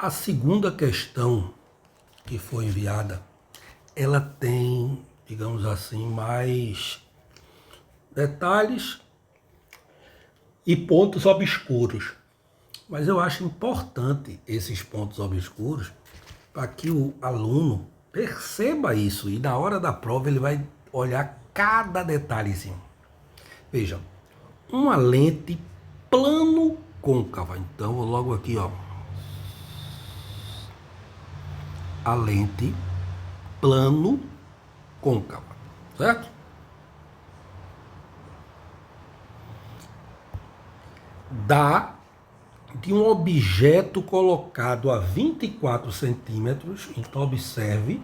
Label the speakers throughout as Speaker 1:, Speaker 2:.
Speaker 1: A segunda questão que foi enviada, ela tem, digamos assim, mais detalhes e pontos obscuros. Mas eu acho importante esses pontos obscuros para que o aluno perceba isso e na hora da prova ele vai olhar cada detalhezinho. Veja, uma lente plano côncava. Então, vou logo aqui, ó. A lente plano côncava, certo? Dá de um objeto colocado a 24 centímetros, então observe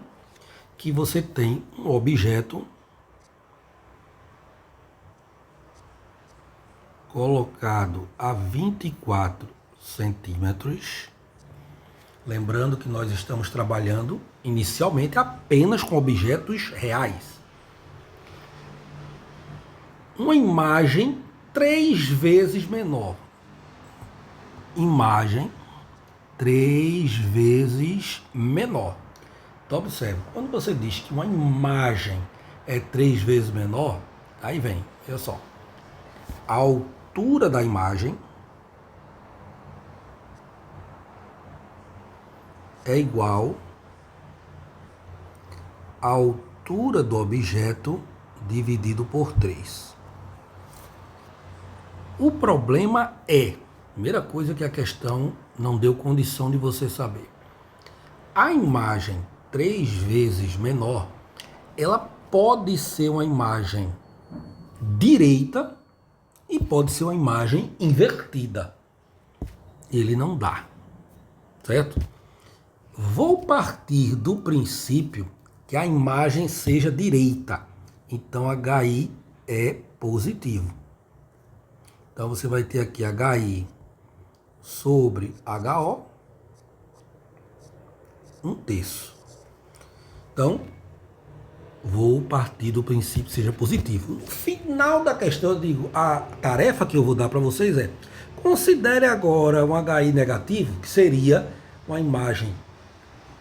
Speaker 1: que você tem um objeto colocado a 24 centímetros. Lembrando que nós estamos trabalhando inicialmente apenas com objetos reais. Uma imagem 3 vezes menor. Imagem 3 vezes menor. Então observe, quando você diz que uma imagem é 3 vezes menor, aí vem, olha só, a altura da imagem é igual à altura do objeto dividido por 3. O problema é, primeira coisa que a questão não deu condição de você saber. A imagem 3 vezes menor, ela pode ser uma imagem direita e pode ser uma imagem invertida. Ele não dá, certo? Vou partir do princípio que a imagem seja direita. Então, HI é positivo. Então, você vai ter aqui HI sobre HO, 1/3. Então, vou partir do princípio que seja positivo. No final da questão, eu digo, a tarefa que eu vou dar para vocês é, considere agora um HI negativo, que seria uma imagem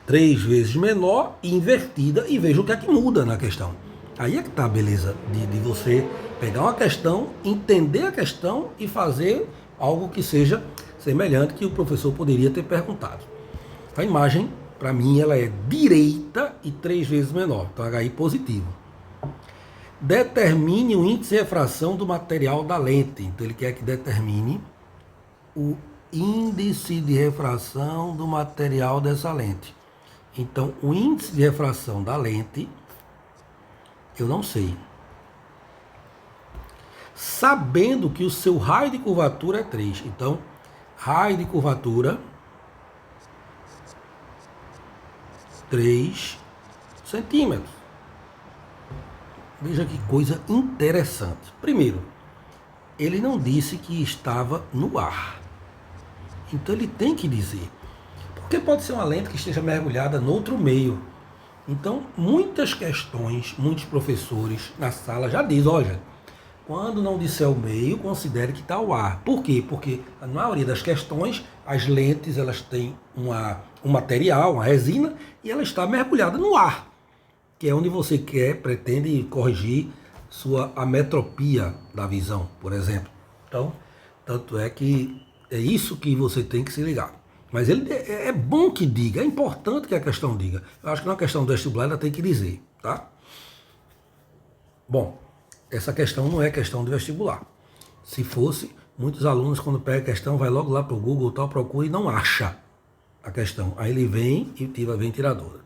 Speaker 1: 3 vezes menor e invertida, e veja o que é que muda na questão. Aí é que tá a beleza de você pegar uma questão, entender a questão e fazer algo que seja semelhante que o professor poderia ter perguntado. A imagem, para mim, ela é direita e 3 vezes menor, então HI positivo. Determine o índice de refração do material da lente. Então ele quer que determine o índice de refração do material dessa lente. Então, o índice de refração da lente, eu não sei. Sabendo que o seu raio de curvatura é 3. Então, raio de curvatura, 3 centímetros. Veja que coisa interessante. Primeiro, ele não disse que estava no ar. Então, ele tem que dizer. Porque pode ser uma lente que esteja mergulhada no outro meio. Então, muitas questões, muitos professores na sala já dizem, olha, quando não disser o meio, considere que está o ar. Por quê? Porque na maioria das questões, as lentes elas têm um material, uma resina, e ela está mergulhada no ar, que é onde você pretende corrigir sua ametropia da visão, por exemplo. Então, tanto é que é isso que você tem que se ligar. Mas ele é bom que diga, é importante que a questão diga. Eu acho que na questão do vestibular ela tem que dizer, tá? Bom, essa questão não é questão de vestibular. Se fosse, muitos alunos quando pega a questão, vai logo lá para o Google, tal, procura e não acha a questão. Aí ele vem e vem tirar dúvida.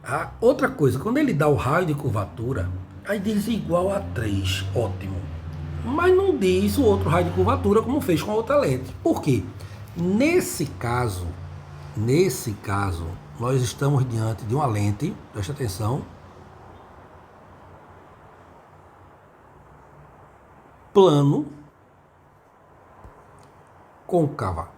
Speaker 1: A outra coisa, quando ele dá o raio de curvatura, aí diz igual a 3, ótimo. Mas não diz o outro raio de curvatura como fez com a outra lente. Por quê? Nesse caso, nós estamos diante de uma lente, presta atenção, plano côncava.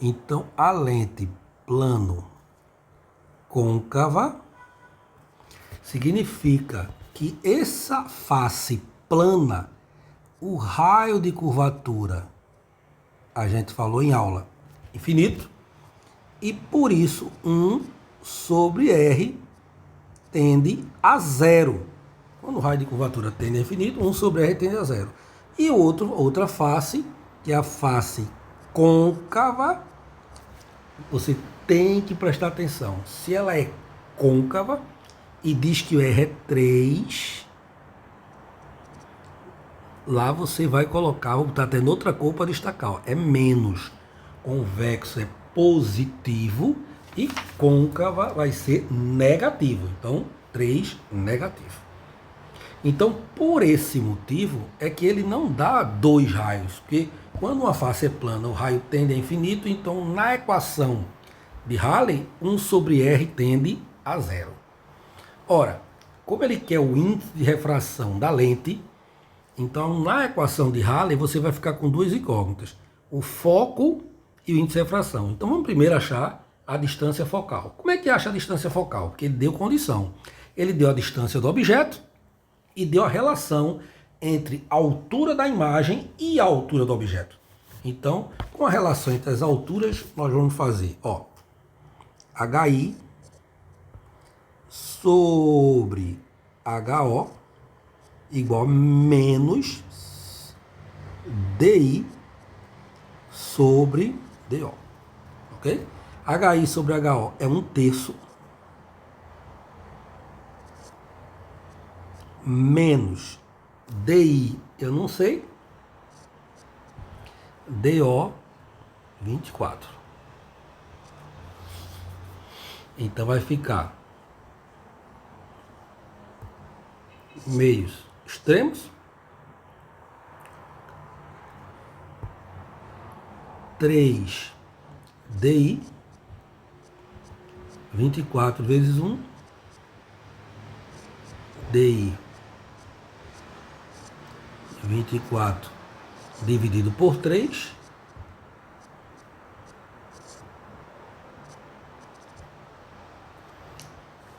Speaker 1: Então, a lente plano côncava significa que essa face plana O raio de curvatura, a gente falou em aula, infinito, e por isso 1 sobre R tende a zero. Quando o raio de curvatura tende a infinito, 1 sobre R tende a zero. E outra face, que é a face côncava, você tem que prestar atenção. Se ela é côncava e diz que o R é 3, lá você vai colocar, vou botar até noutra cor para destacar, ó, é menos. Convexo é positivo e côncava vai ser negativo. Então, 3 negativo. Então, por esse motivo, é que ele não dá dois raios, porque quando uma face é plana, o raio tende a infinito, então na equação de Rayleigh, 1 sobre R tende a zero. Ora, como ele quer o índice de refração da lente, então na equação de Rayleigh você vai ficar com duas incógnitas, o foco e o índice de refração. Então vamos primeiro achar a distância focal. Como é que acha a distância focal? Porque ele deu condição. Ele deu a distância do objeto e deu a relação entre a altura da imagem e a altura do objeto. Então, com a relação entre as alturas, nós vamos fazer, ó, HI sobre HO igual a menos DI sobre DO, ok? HI sobre HO é 1/3 menos DI, eu não sei, DO 24. Então vai ficar meios extremos, 3 DI, 24 vezes 1, DI 24 dividido por 3,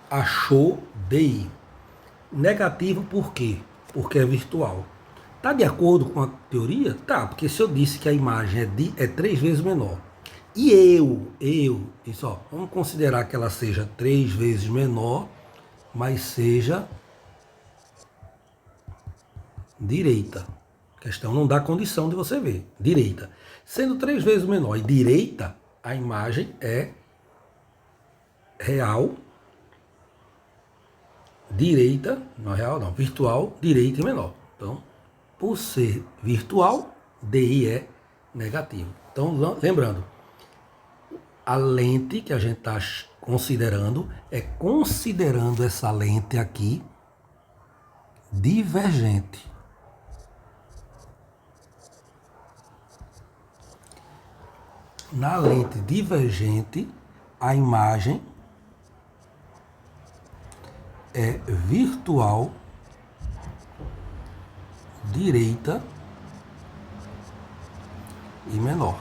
Speaker 1: achou DI. Negativo por quê? Porque é virtual. Está de acordo com a teoria? Tá, porque se eu disse que a imagem é 3 vezes menor, e isso, ó, vamos considerar que ela seja 3 vezes menor, mas seja direita. A questão não dá condição de você ver. Direita. Sendo 3 vezes menor e direita, a imagem é real, direita, não é real não, virtual, direita e menor. Então, por ser virtual, DI é negativo. Então, lembrando, a lente que a gente está considerando é considerando essa lente aqui divergente. Na lente divergente, a imagem é virtual, direita e menor.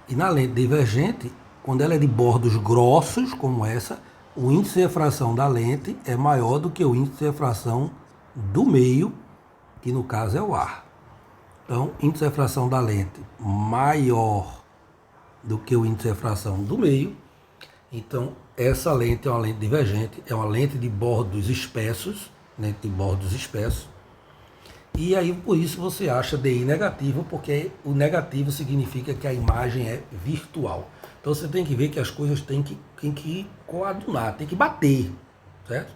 Speaker 1: E na lente divergente, quando ela é de bordos grossos, como essa, o índice de refração da lente é maior do que o índice de refração do meio, que no caso é o ar. Então, índice de refração da lente maior do que o índice de refração do meio. Então, essa lente é uma lente divergente, é uma lente de bordos espessos, lente de bordos espessos. E aí, por isso, você acha DI negativo, porque o negativo significa que a imagem é virtual. Então, você tem que ver que as coisas têm que coadunar, tem que bater, certo?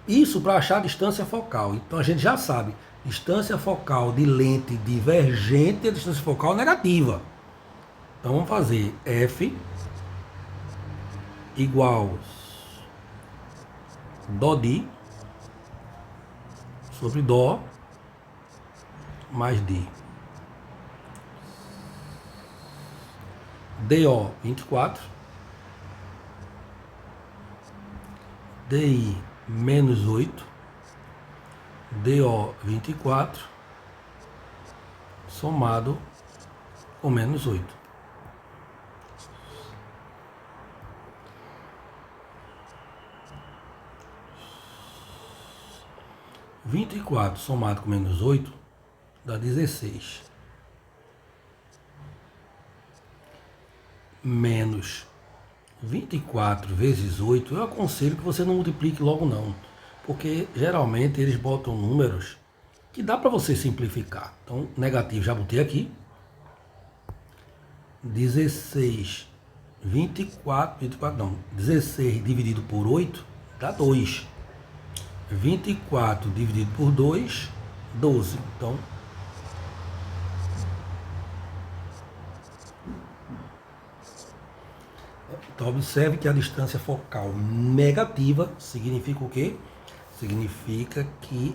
Speaker 1: Isso para achar a distância focal. Então, a gente já sabe, distância focal de lente divergente é distância focal negativa. Então, vamos fazer F igual dó di sobre dó mais d. DO 24, DI menos 8, DO 24, somado com menos 8. 24 somado com menos 8 dá 16. Menos 24 vezes 8, eu aconselho que você não multiplique logo não, porque geralmente eles botam números que dá para você simplificar. Então, negativo já botei aqui. 16, 24 não, 16 dividido por 8 dá 2. 24 dividido por 2, 12. Então observe que a distância focal negativa significa o quê? Significa que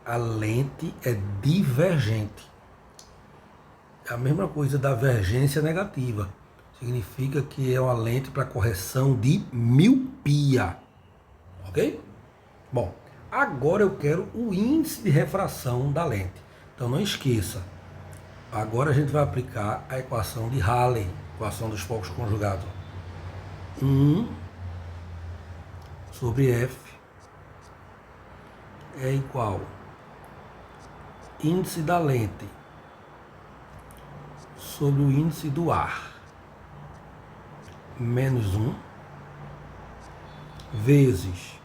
Speaker 1: a lente é divergente. É a mesma coisa da vergência negativa. Significa que é uma lente para correção de miopia. Ok? Bom, agora eu quero o índice de refração da lente. Então não esqueça. Agora a gente vai aplicar a equação de Halley, equação dos focos conjugados. 1 sobre F é igual índice da lente sobre o índice do ar menos 1 vezes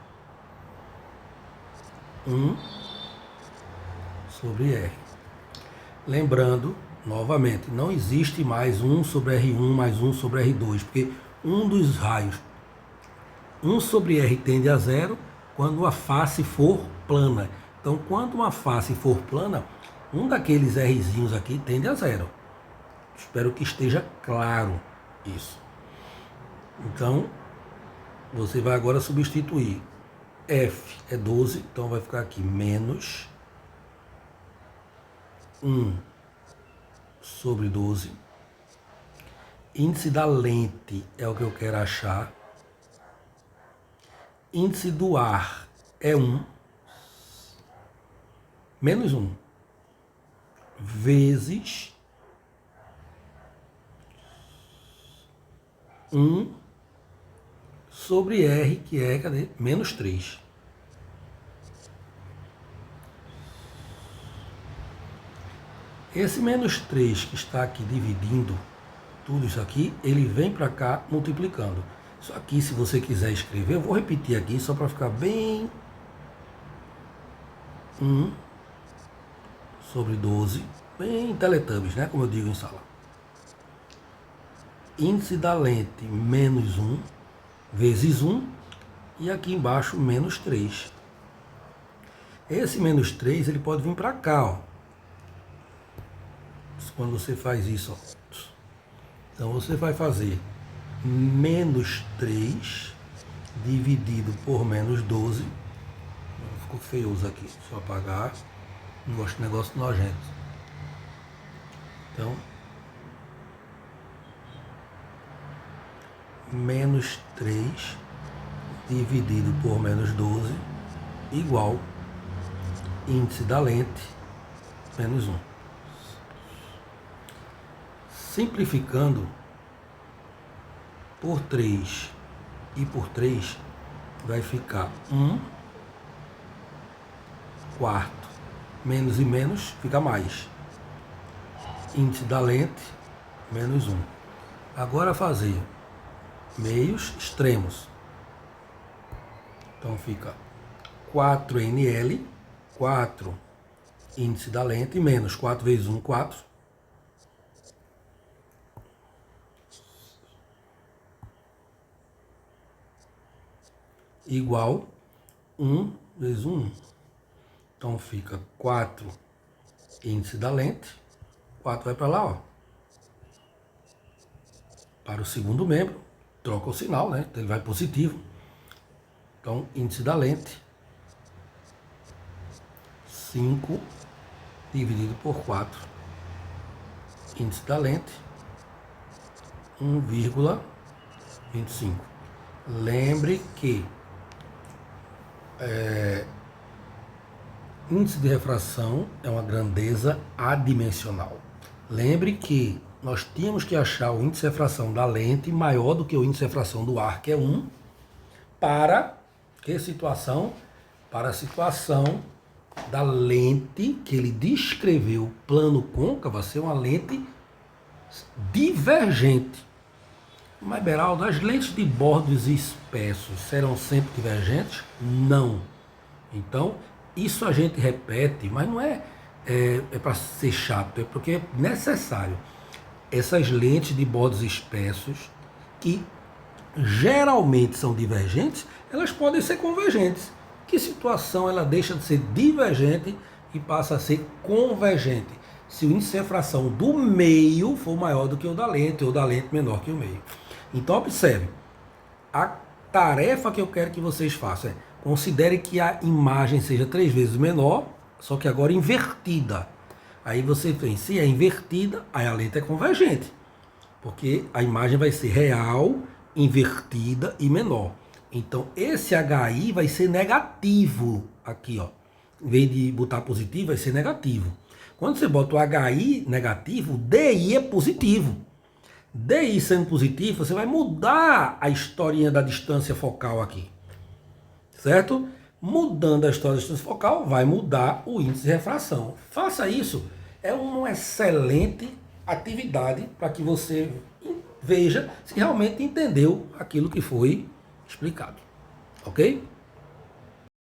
Speaker 1: 1 sobre R. Lembrando, novamente, não existe mais 1 sobre R1 mais 1 sobre R2, porque um dos raios, 1 sobre R tende a zero quando a face for plana. Então, quando uma face for plana, um daqueles Rzinhos aqui tende a zero. Espero que esteja claro isso. Então, você vai agora substituir. F é 12, então vai ficar aqui menos 1 sobre 12. Índice da lente é o que eu quero achar. Índice do ar é 1. Menos 1. Vezes 1 sobre R, que é, cadê? Menos 3. Esse menos 3 que está aqui dividindo tudo isso aqui, ele vem para cá multiplicando. Isso aqui, se você quiser escrever, eu vou repetir aqui só para ficar bem. 1 sobre 12, bem Teletubbies, né? Como eu digo em sala. Índice da lente menos 1 vezes 1 e aqui embaixo menos 3. Esse menos 3 ele pode vir para cá, ó. Quando você faz isso, ó. Então você vai fazer menos 3 dividido por menos 12. Ficou feioso aqui, deixa eu apagar. Não gosto de negócio nojento. Então, menos 3 dividido por menos 12 igual índice da lente menos 1. Simplificando por 3 e por 3 vai ficar 1 quarto. Menos e menos fica mais. Índice da lente menos 1. Agora fazer meios extremos. Então fica 4NL, 4 índice da lente, menos 4 vezes 1, 4. Igual 1 vezes 1. Então fica 4 índice da lente, 4 vai para lá, ó. Para o segundo membro, troca o sinal, né? Então ele vai positivo. Então, índice da lente, 5 dividido por 4. Índice da lente, 1,25. Lembre que índice de refração é uma grandeza adimensional. Lembre que nós tínhamos que achar o índice de refração da lente maior do que o índice de refração do ar, que é 1, para que situação? Para a situação da lente que ele descreveu, plano côncavo, ser uma lente divergente. Mas, Beraldo, as lentes de bordos espessos serão sempre divergentes? Não. Então, isso a gente repete, mas não é para ser chato, é porque é necessário. Essas lentes de bordos espessos, que geralmente são divergentes, elas podem ser convergentes. Que situação ela deixa de ser divergente e passa a ser convergente? Se o índice de refração do meio for maior do que o da lente, ou da lente menor que o meio. Então, observe, a tarefa que eu quero que vocês façam é: considere que a imagem seja 3 vezes menor, só que agora invertida. Aí você vê, se é invertida, aí a lente é convergente, porque a imagem vai ser real, invertida e menor. Então esse HI vai ser negativo aqui, ó. Em vez de botar positivo, vai ser negativo. Quando você bota o HI negativo, o DI é positivo. DI sendo positivo, você vai mudar a historinha da distância focal aqui. Certo? Mudando a história da distância focal, vai mudar o índice de refração. Faça isso. É uma excelente atividade para que você veja se realmente entendeu aquilo que foi explicado. Ok?